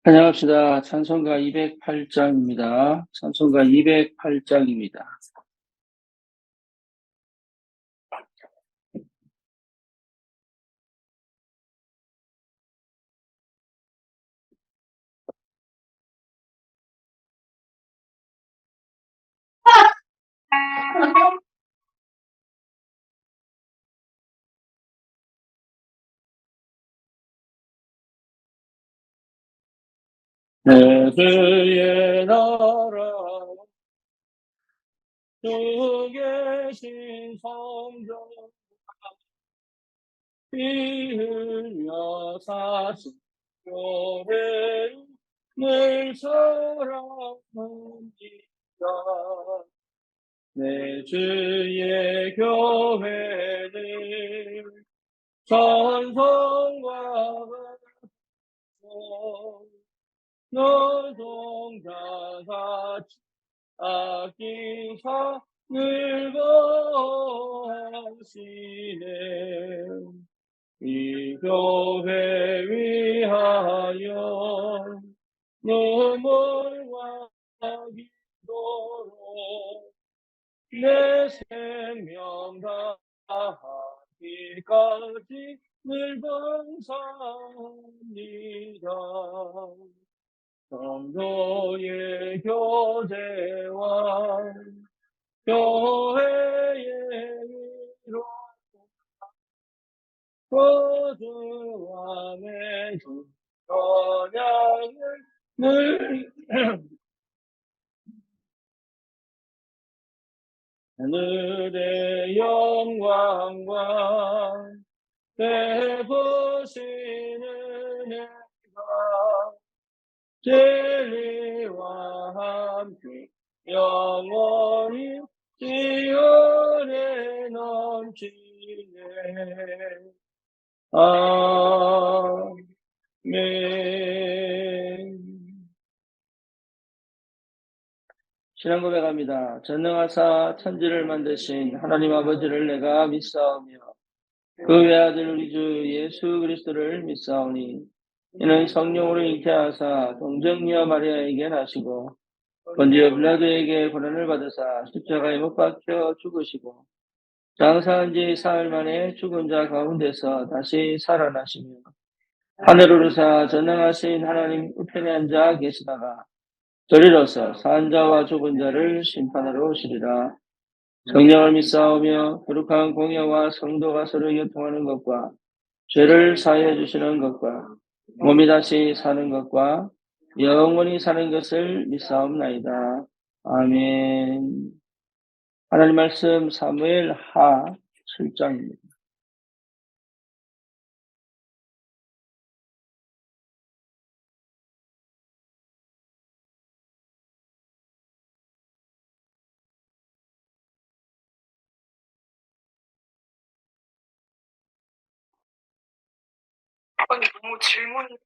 찬양합시다. 찬송가 208장입니다. 찬송가 208장입니다. 내 주의 나라 주 계신 성전 피 흘려 사신 교회를 늘 사랑합니다. 내 주의 교회를 전성과 노동자같이 아끼사 늙어가시네. 이 교회 위하여 눈물과 기도로 내 생명 다하기까지 늘 감사합니다. 성도의 교제와 교회의 위로 거두와 맺은 언약을 늘 하늘의 영광과 베푸시는 은혜가 진리와 함께 영원히 지연에 넘치네. 아멘. 신앙 고백합니다. 전능하사 천지를 만드신 하나님 아버지를 내가 믿사오며 그 외아들 우리 주 예수 그리스도를 믿사오니 이는 성령으로 잉태하사 동정녀 마리아에게 나시고 본디오 빌라도에게 고난을 받으사 십자가에 못 박혀 죽으시고 장사한 지 사흘 만에 죽은 자 가운데서 다시 살아나시며 하늘을 오르사 전능하신 하나님 우편에 앉아 계시다가 저리로서 산 자와 죽은 자를 심판하러 오시리라. 성령을 믿사오며 거룩한 공예와 성도가 서로 교통하는 것과 죄를 사하여 주시는 것과 몸이 다시 사는 것과 영원히 사는 것을 믿사옵나이다. 아멘. 하나님 말씀 사무엘 하 7장입니다. 아니, 너무 질문이.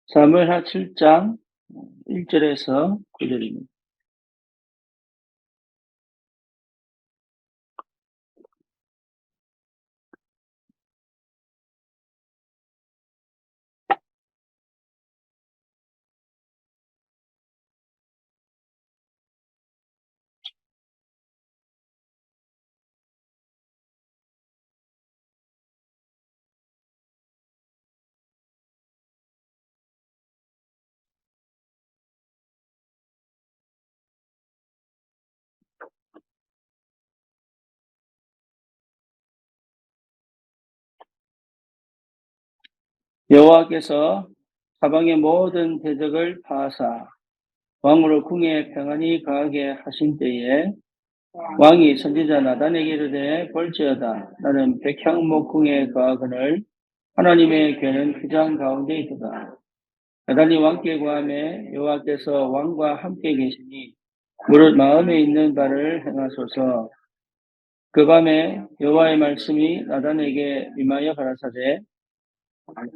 사무엘 하 7장 1절에서 9절입니다. 여호와께서 사방의 모든 대적을 파하사 왕으로 궁에 평안히 거하게 하신 때에 왕이 선지자 나단에게 이르되 볼지어다 나는 백향목 궁에 거하거늘 하나님의 괴는 휘장 가운데 있도다. 나단이 왕께 구하매 여호와께서 왕과 함께 계시니 무릇 마음에 있는 바를 행하소서. 그 밤에 여호와의 말씀이 나단에게 임하여 가라사대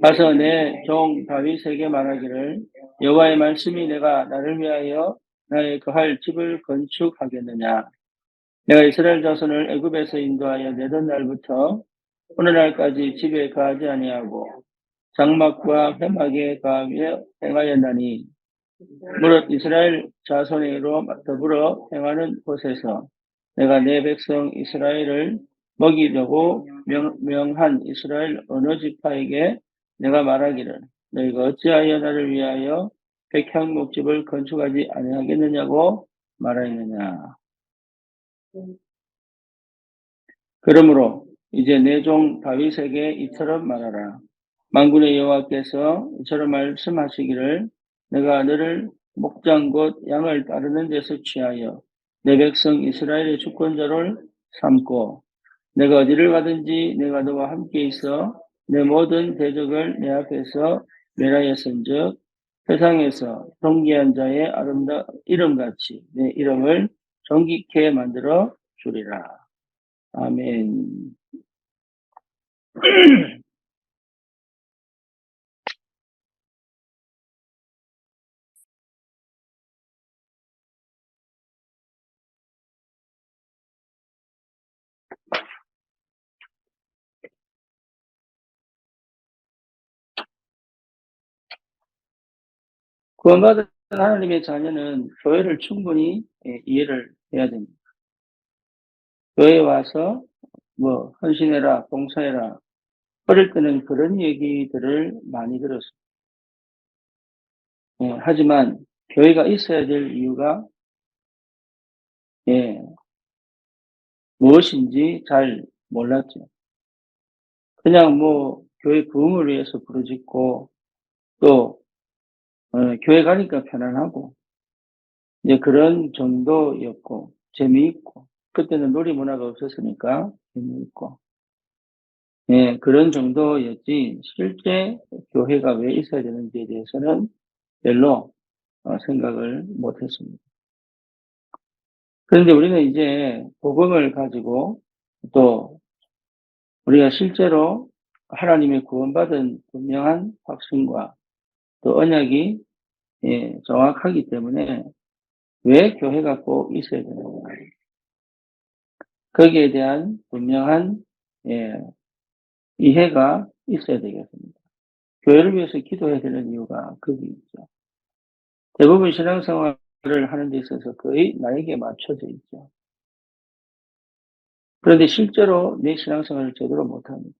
가서 내 종 다윗에게 말하기를 여호와의 말씀이 내가 나를 위하여 나의 거할 집을 건축하겠느냐? 내가 이스라엘 자손을 애굽에서 인도하여 내던 날부터 오늘날까지 집에 거하지 아니하고 장막과 회막에 거하며 행하였나니 무릇 이스라엘 자손으로 더불어 행하는 곳에서 내가 내 백성 이스라엘을 먹이려고 명한 이스라엘 어느 지파에게 내가 말하기를 너희가 어찌하여 나를 위하여 백향 목집을 건축하지 아니하겠느냐고 말하였느냐. 그러므로 이제 내 종 다윗에게 이처럼 말하라. 만군의 여호와께서 이처럼 말씀하시기를 내가 너를 목장 곧 양을 따르는 데서 취하여 내 백성 이스라엘의 주권자를 삼고 내가 어디를 가든지 내가 너와 함께 있어 내 모든 대적을 내 앞에서 멸하였은즉 세상에서 존귀한 자의 이름같이 내 이름을 존귀케 만들어 주리라. 아멘. 구원받은 하나님의 자녀는 교회를 충분히 이해를 해야 됩니다. 교회에 와서 헌신해라, 봉사해라. 어릴 때는 그런 얘기들을 많이 들었습니다. 하지만 교회가 있어야 될 이유가 무엇인지 잘 몰랐죠. 그냥 교회 부흥을 위해서 부르짖고 또 교회 가니까 편안하고 이제 그런 정도였고 재미있고 그때는 놀이 문화가 없었으니까 재미있고 그런 정도였지 실제 교회가 왜 있어야 되는지에 대해서는 별로 생각을 못했습니다. 그런데 우리는 이제 복음을 가지고 또 우리가 실제로 하나님의 구원받은 분명한 확신과 또 언약이 정확하기 때문에 왜 교회가 꼭 있어야 되는가 거기에 대한 분명한 이해가 있어야 되겠습니다. 교회를 위해서 기도해야 되는 이유가 거기 있죠. 대부분 신앙생활을 하는 데 있어서 거의 나에게 맞춰져 있죠. 그런데 실제로 내 신앙생활을 제대로 못합니다.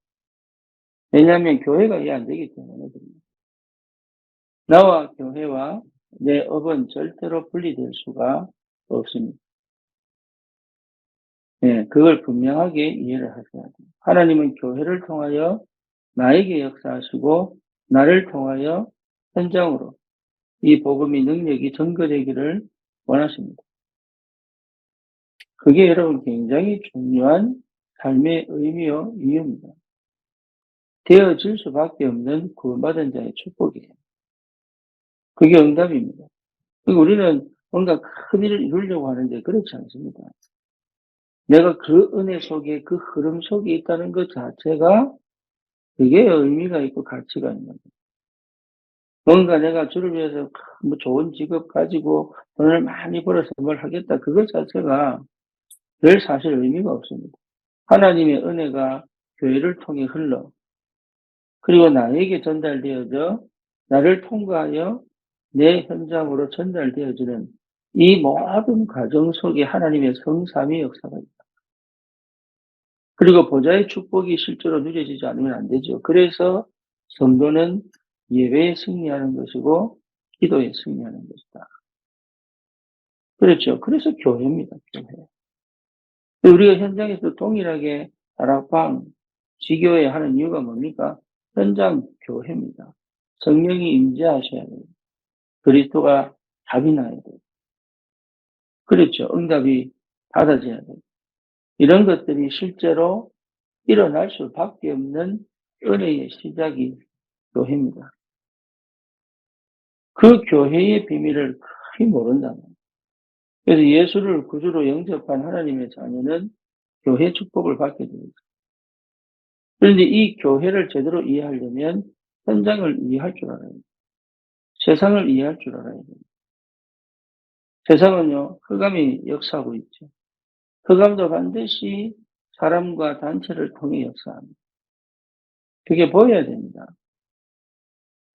왜냐하면 교회가 이해 안 되기 때문에 그렇습니다. 나와 교회와 내 업은 절대로 분리될 수가 없습니다. 그걸 분명하게 이해를 하셔야 돼요. 하나님은 교회를 통하여 나에게 역사하시고 나를 통하여 현장으로 이 복음의 능력이 전거되기를 원하십니다. 그게 여러분 굉장히 중요한 삶의 의미요 이유입니다. 되어질 수밖에 없는 구원받은 자의 축복이에요. 그게 응답입니다. 우리는 뭔가 큰 일을 이루려고 하는데 그렇지 않습니다. 내가 그 은혜 속에 그 흐름 속에 있다는 것 자체가 그게 의미가 있고 가치가 있는 거예요. 뭔가 내가 주를 위해서 좋은 직업 가지고 돈을 많이 벌어서 뭘 하겠다. 그것 자체가 별 사실 의미가 없습니다. 하나님의 은혜가 교회를 통해 흘러 그리고 나에게 전달되어져 나를 통과하여 내 현장으로 전달되어지는 이 모든 과정 속에 하나님의 성삼위 역사가 있다. 그리고 보좌의 축복이 실제로 누려지지 않으면 안 되죠. 그래서 성도는 예배에 승리하는 것이고 기도에 승리하는 것이다. 그렇죠. 그래서 교회입니다. 교회. 우리가 현장에서 동일하게 다락방, 지교회 하는 이유가 뭡니까? 현장 교회입니다. 성령이 임재하셔야 돼요. 그리스도가 답이 나야 돼요. 그렇죠. 응답이 받아져야 돼요. 이런 것들이 실제로 일어날 수밖에 없는 은혜의 시작이 교회입니다. 그 교회의 비밀을 거의 모른다는 거예요. 그래서 예수를 구주로 영접한 하나님의 자녀는 교회 축복을 받게 됩니다. 그런데 이 교회를 제대로 이해하려면 현장을 이해할 줄 알아야 돼요. 세상을 이해할 줄 알아야 돼요. 세상은요, 흑암이 역사하고 있죠. 흑암도 반드시 사람과 단체를 통해 역사합니다. 그게 보여야 됩니다.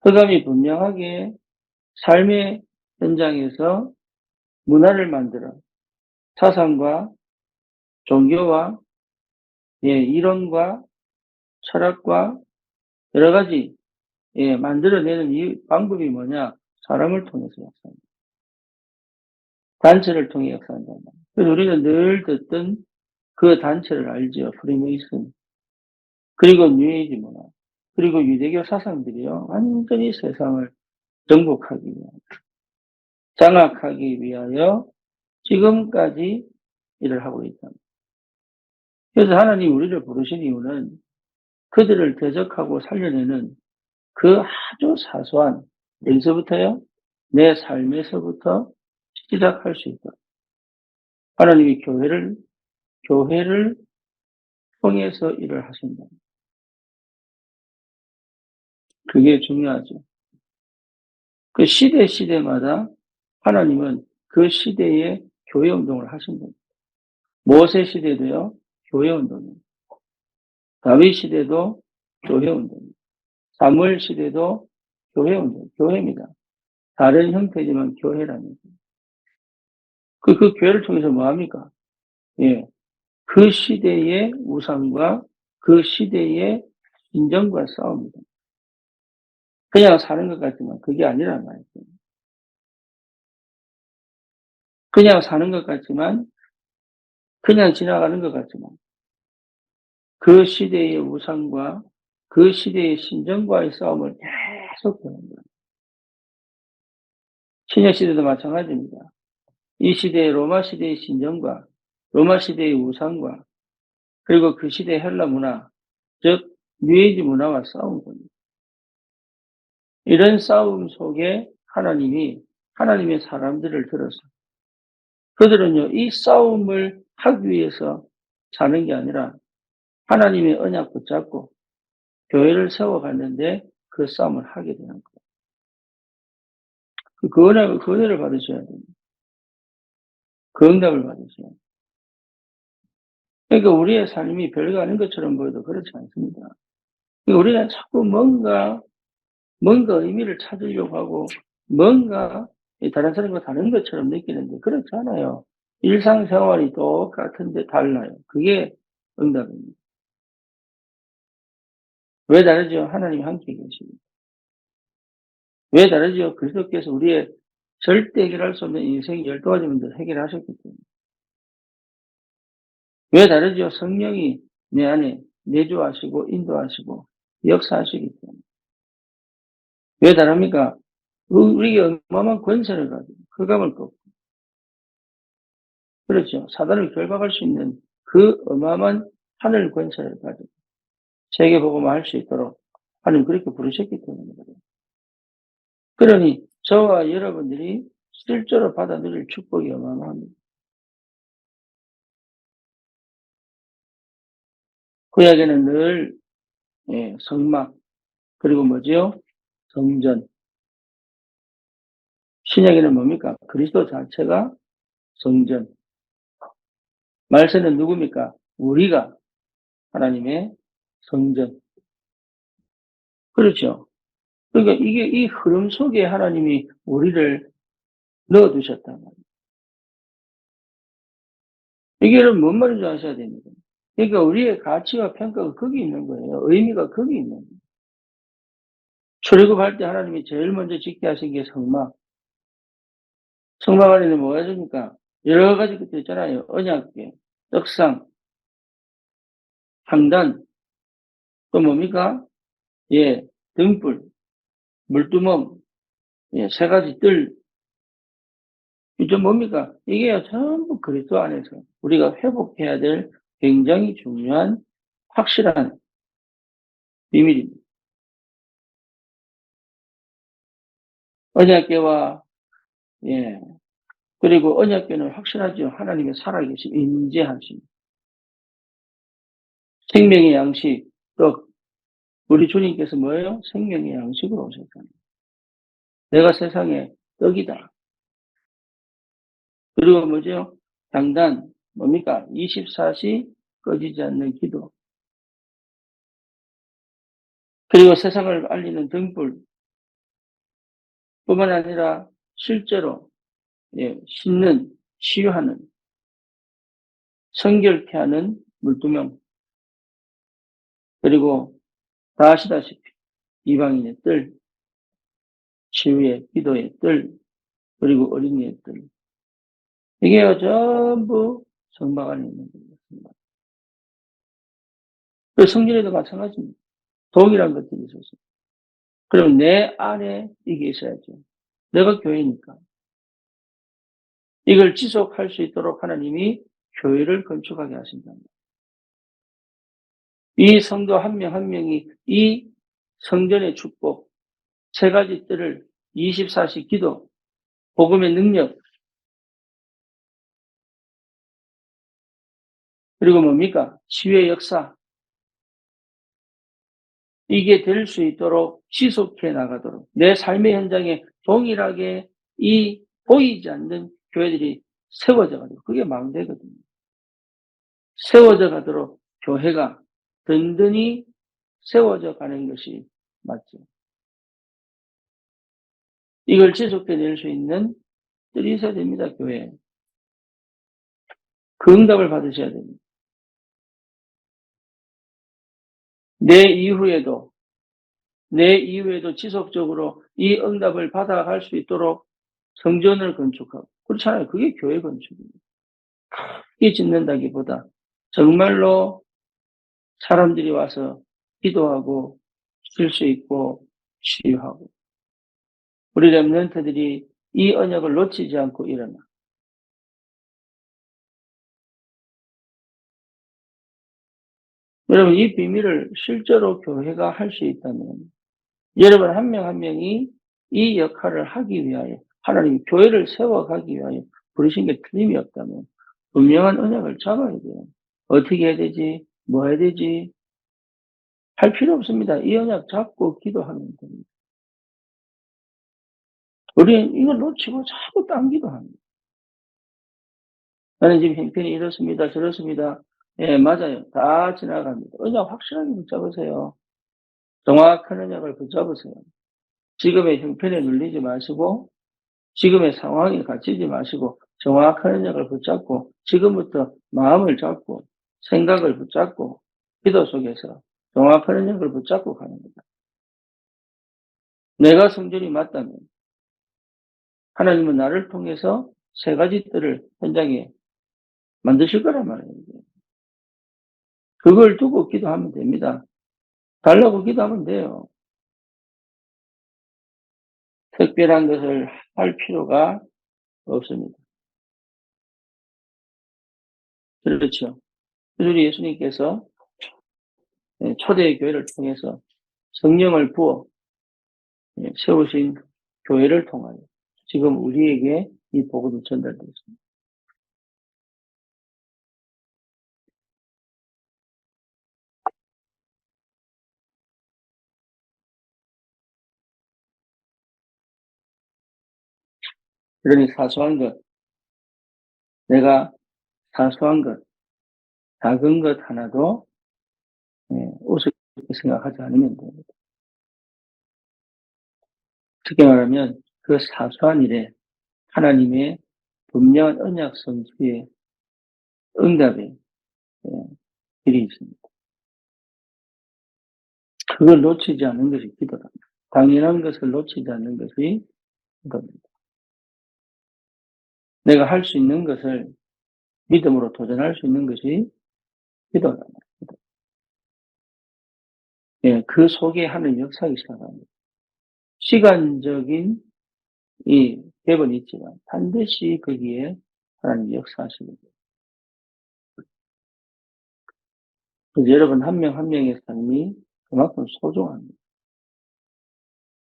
흑암이 분명하게 삶의 현장에서 문화를 만들어 사상과 종교와 이론과 철학과 여러 가지 만들어내는 이 방법이 뭐냐? 사람을 통해서 역사합니다. 단체를 통해 역사한다. 그래서 우리는 늘 듣던 그 단체를 알죠. 프리메이슨. 그리고 뉴에이지 문화. 그리고 유대교 사상들이요. 완전히 세상을 정복하기 위하여, 장악하기 위하여 지금까지 일을 하고 있다. 그래서 하나님 우리를 부르신 이유는 그들을 대적하고 살려내는 그 아주 사소한, 여기서부터요? 내 삶에서부터 시작할 수 있다. 하나님이 교회를 통해서 일을 하신다. 그게 중요하죠. 그 시대마다 하나님은 그 시대에 교회 운동을 하신다. 모세 시대도요, 교회 운동이에요. 다윗 시대도 교회 운동이에요. 사무엘 시대도 교회 운동, 교회입니다. 다른 형태지만 교회라는 거예요. 그 교회를 통해서 뭐 합니까? 예. 그 시대의 우상과 그 시대의 인정과 싸웁니다. 그냥 사는 것 같지만 그게 아니란 말이죠. 그냥 사는 것 같지만, 그냥 지나가는 것 같지만, 그 시대의 우상과 그 시대의 신정과의 싸움을 계속 하는 거예요. 신약 시대도 마찬가지입니다. 이 시대의 로마 시대의 신정과 로마 시대의 우상과 그리고 그 시대의 헬라 문화, 즉 뉴에이지 문화와 싸운 겁니다. 이런 싸움 속에 하나님의 사람들을 들어서 그들은요, 이 싸움을 하기 위해서 사는 게 아니라 하나님의 언약 붙잡고 교회를 세워갔는데 그 싸움을 하게 되는 거예요. 그 은혜를 받으셔야 됩니다. 그 응답을 받으셔야 돼요. 그러니까 우리의 삶이 별거 아닌 것처럼 보여도 그렇지 않습니다. 그러니까 우리는 자꾸 뭔가 의미를 찾으려고 하고 뭔가 다른 사람과 다른 것처럼 느끼는데 그렇지 않아요. 일상생활이 똑같은데 달라요. 그게 응답입니다. 왜 다르죠? 하나님이 함께 계십니다. 왜 다르죠? 그리스도께서 우리의 절대 해결할 수 없는 인생 12가지 문제를 해결하셨기 때문에. 왜 다르죠? 성령이 내 안에 내주하시고 인도하시고 역사하시기 때문에. 왜 다릅니까? 우리에게 어마어마한 권세를 가지고 흑암을 꺾고, 그렇죠. 사단을 결박할 수 있는 그 어마어마한 하늘 권세를 가지고 세계복음을 할 수 있도록 하나님 그렇게 부르셨기 때문에 그래요. 그러니 저와 여러분들이 실제로 받아 누릴 축복이 어마어마합니다. 구약에는 늘 성막, 그리고 뭐지요? 성전. 신약에는 뭡니까? 그리스도 자체가 성전. 말세는 누굽니까? 우리가 하나님의 성전. 그렇죠. 그러니까 이게 이 흐름 속에 하나님이 우리를 넣어두셨단 말이에요. 이게 뭔 말인지 아셔야 됩니다. 그러니까 우리의 가치와 평가가 거기 있는 거예요. 의미가 거기 있는 거예요. 출애굽할 때 하나님이 제일 먼저 짓게 하신 게 성막. 성막 안에는 뭐가 있습니까? 여러 가지 것들 있잖아요. 언약궤, 떡상, 향단, 또 뭡니까? 등불, 물두멍, 세 가지 뜰. 이게 뭡니까? 이게 전부 그리스도 안에서 우리가 회복해야 될 굉장히 중요한 확실한 비밀입니다. 언약궤와 그리고 언약궤는 확실하죠. 하나님의 살아계신 인재하심, 생명의 양식, 떡. 우리 주님께서 뭐예요? 생명의 양식으로 오셨잖아요. 내가 세상의 떡이다. 그리고 뭐죠? 당단, 뭡니까? 24시 꺼지지 않는 기도. 그리고 세상을 알리는 등불 뿐만 아니라 실제로 씻는, 치유하는, 성결케 하는 물두명, 그리고 다 아시다시피 이방인의 뜰, 치유의 기도의 뜰, 그리고 어린이의 뜰. 이게 전부 성막 안에 있는 겁니다. 그 성전에도 마찬가지입니다. 동일한 것들이 있어서. 그럼 내 안에 이게 있어야죠. 내가 교회니까. 이걸 지속할 수 있도록 하나님이 교회를 건축하게 하신답니다. 이 성도 한 명 한 명이 이 성전의 축복, 세 가지 뜰을 24시 기도, 복음의 능력, 그리고 뭡니까? 치유의 역사, 이게 될 수 있도록 지속해 나가도록 내 삶의 현장에 동일하게 이 보이지 않는 교회들이 세워져 가지고 그게 망대거든요. 세워져 가도록 교회가 든든히 세워져 가는 것이 맞죠. 이걸 지속해 낼 수 있는 뜰이 있어야 됩니다, 교회에. 그 응답을 받으셔야 됩니다. 내 이후에도 지속적으로 이 응답을 받아갈 수 있도록 성전을 건축하고. 그렇잖아요. 그게 교회 건축입니다. 크게 짓는다기보다 정말로 사람들이 와서 기도하고 쉴 수 있고 치유하고 우리 렘넌트들이 이 언약을 놓치지 않고 일어나. 여러분 이 비밀을 실제로 교회가 할 수 있다면 여러분 한 명 한 명이 이 역할을 하기 위하여 하나님 교회를 세워가기 위하여 부르신 게 틀림이 없다면 분명한 언약을 잡아야 돼요. 어떻게 해야 되지? 뭐 해야 되지? 할 필요 없습니다. 이 언약 잡고 기도하면 됩니다. 우리는 이걸 놓치고 자꾸 딴 기도합니다. 나는 지금 형편이 이렇습니다. 저렇습니다. 예, 맞아요. 다 지나갑니다. 언약 확실하게 붙잡으세요. 정확한 언약을 붙잡으세요. 지금의 형편에 눌리지 마시고 지금의 상황에 갇히지 마시고 정확한 언약을 붙잡고 지금부터 마음을 잡고 생각을 붙잡고 기도 속에서 정확한 언약을 붙잡고 가는 거다. 내가 성전이 맞다면 하나님은 나를 통해서 세 가지 뜰을 현장에 만드실 거란 말이에요. 그걸 두고 기도하면 됩니다. 달라고 기도하면 돼요. 특별한 것을 할 필요가 없습니다. 그렇죠. 우리 예수님께서 초대 교회를 통해서 성령을 부어 세우신 교회를 통하여 지금 우리에게 이 복음이 전달되어 있습니다. 그러니 사소한 것, 내가 사소한 것, 작은 것 하나도 우습게 생각하지 않으면 됩니다. 특히 말하면 그 사소한 일에 하나님의 분명한 언약 성취의 응답의 길이 있습니다. 그걸 놓치지 않는 것이 기도다. 당연한 것을 놓치지 않는 것이 기도입니다. 내가 할 수 있는 것을 믿음으로 도전할 수 있는 것이 기도다. 예, 그 속에 하는 역사가 시작합니다. 시간적인 이 갭은 있지만 반드시 거기에 하나님 역사하시는 거예요. 그래서 여러분 한 명 한 명의 삶이 그만큼 소중합니다.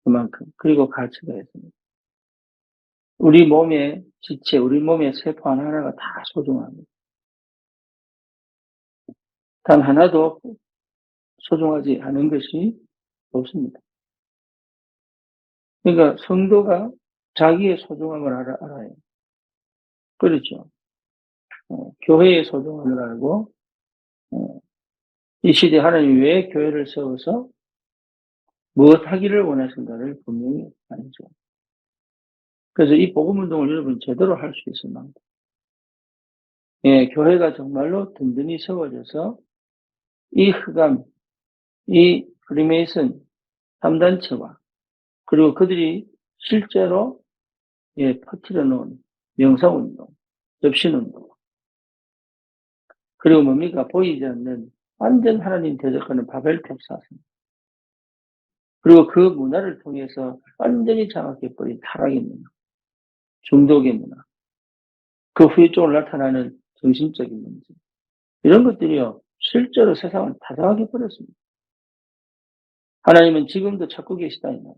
그만큼. 그리고 가치가 있습니다. 우리 몸의 지체, 우리 몸의 세포 하나하나가 다 소중합니다. 단 하나도 소중하지 않은 것이 없습니다. 그러니까 성도가 자기의 소중함을 알아요. 그렇죠. 교회의 소중함을 알고 이 시대에 하나님이 왜 교회를 세워서 무엇 하기를 원하신가를 분명히 알죠. 그래서 이 복음운동을 여러분 제대로 할 수 있을 만큼 교회가 정말로 든든히 세워져서 이 흑암, 이 프리메이슨 3단체와 그리고 그들이 실제로 퍼뜨려 놓은 명상운동, 접신운동 그리고 뭡니까? 보이지 않는 완전 하나님 대적하는 바벨탑 사상 그리고 그 문화를 통해서 완전히 장악해버린 타락의 문화, 중독의 문화 그 후에 쪽으로 나타나는 정신적인 문제 이런 것들이요 실제로 세상을 다 장악해버렸습니다. 하나님은 지금도 찾고 계시다 이 말이에요.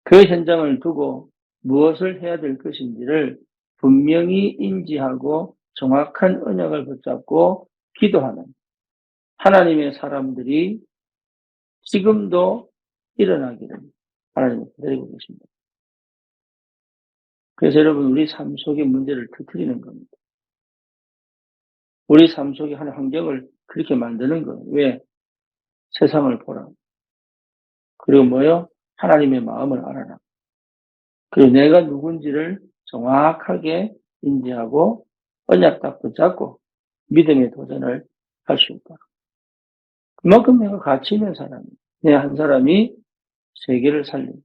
그 현장을 두고 무엇을 해야 될 것인지를 분명히 인지하고 정확한 언약을 붙잡고 기도하는 하나님의 사람들이 지금도 일어나기를 하나님은 기다리고 계십니다. 그래서 여러분 우리 삶 속의 문제를 터뜨리는 겁니다. 우리 삶 속에 하는 환경을 그렇게 만드는 거예요. 왜? 세상을 보라. 그리고 뭐요? 하나님의 마음을 알아라. 그리고 내가 누군지를 정확하게 인지하고 언약 딱 붙잡고 믿음의 도전을 할 수 있다. 그만큼 내가 가치 있는 사람이에요. 내 한 사람이 세계를 살린다.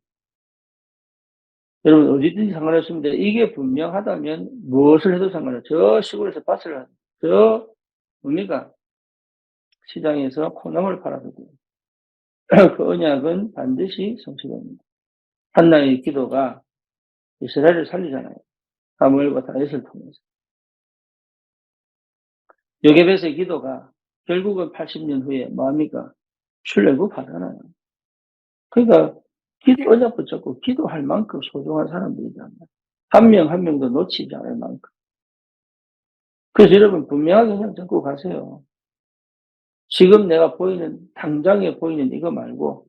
여러분 어디든지 상관없습니다. 이게 분명하다면 무엇을 해도 상관없어요. 저 시골에서 밭을 하는 저 뭡니까? 시장에서 콩나물 팔아도 돼요. 그 언약은 반드시 성취됩니다. 한나의 기도가 이스라엘을 살리잖아요. 사무엘과 다윗을 통해서. 요게벳의 기도가 결국은 80년 후에 뭐합니까? 출애굽 하잖아요. 그러니까 기도 언약 붙잡고 기도할 만큼 소중한 사람들이잖아요. 한 명 한 명도 놓치지 않을 만큼. 그래서 여러분 분명하게 그냥 잡고 가세요. 지금 내가 보이는 당장에 보이는 이거 말고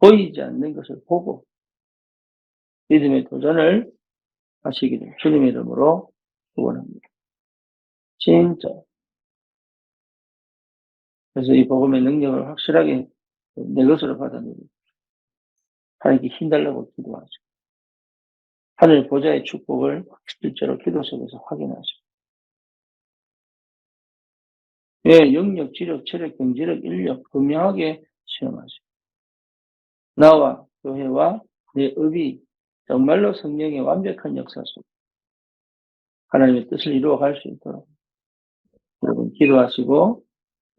보이지 않는 것을 보고 믿음의 도전을 하시기를 주님의 이름으로 축원합니다. 진짜. 그래서 이 복음의 능력을 확실하게 내 것으로 받아들이고 하나님께 힘달라고 기도하죠. 하늘 보좌의 축복을 실제로 기도 속에서 확인하죠. 영역, 지력, 체력, 경제력, 인력 분명하게 체험하죠. 나와 교회와 내 업이 정말로 성령의 완벽한 역사 속 하나님의 뜻을 이루어갈 수 있도록 여러분 기도하시고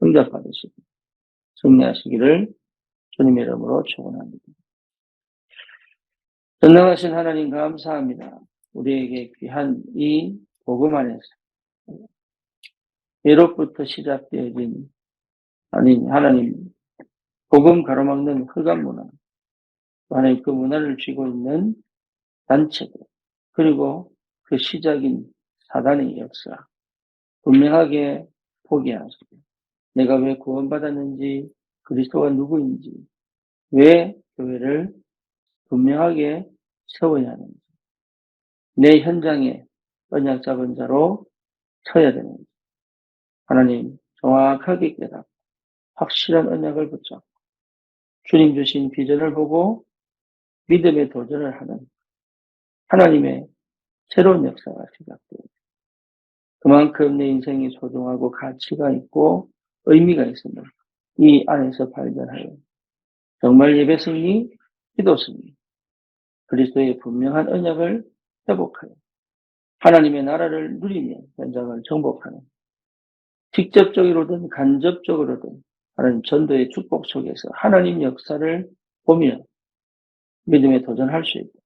응답받으시고 승리하시기를 주님의 이름으로 축원합니다. 전능하신 하나님 감사합니다. 우리에게 귀한 이 복음 안에서 예로부터 시작되어진 하나님 복음 가로막는 흑암 문화 하나님 그 문화를 쥐고 있는 단체들 그리고 그 시작인 사단의 역사 분명하게 포기하시고 내가 왜 구원받았는지 그리스도가 누구인지 왜 교회를 분명하게 세워야 하는지 내 현장에 언약 잡은 자로 서야 되는지 하나님 정확하게 깨닫고 확실한 언약을 붙잡고 주님 주신 비전을 보고 믿음의 도전을 하는 하나님의 새로운 역사가 시작돼요. 그만큼 내 인생이 소중하고 가치가 있고 의미가 있습니다. 이 안에서 발견하여 정말 예배 승리, 기도 승리, 그리스도의 분명한 언약을 회복하여 하나님의 나라를 누리며 현장을 정복하는 직접적으로든 간접적으로든 하나님 전도의 축복 속에서 하나님 역사를 보며 믿음에 도전할 수 있도록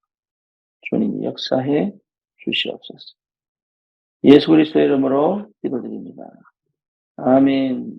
주님이 역사해 주시옵소서. 예수 그리스도의 이름으로 기도드립니다. 아멘.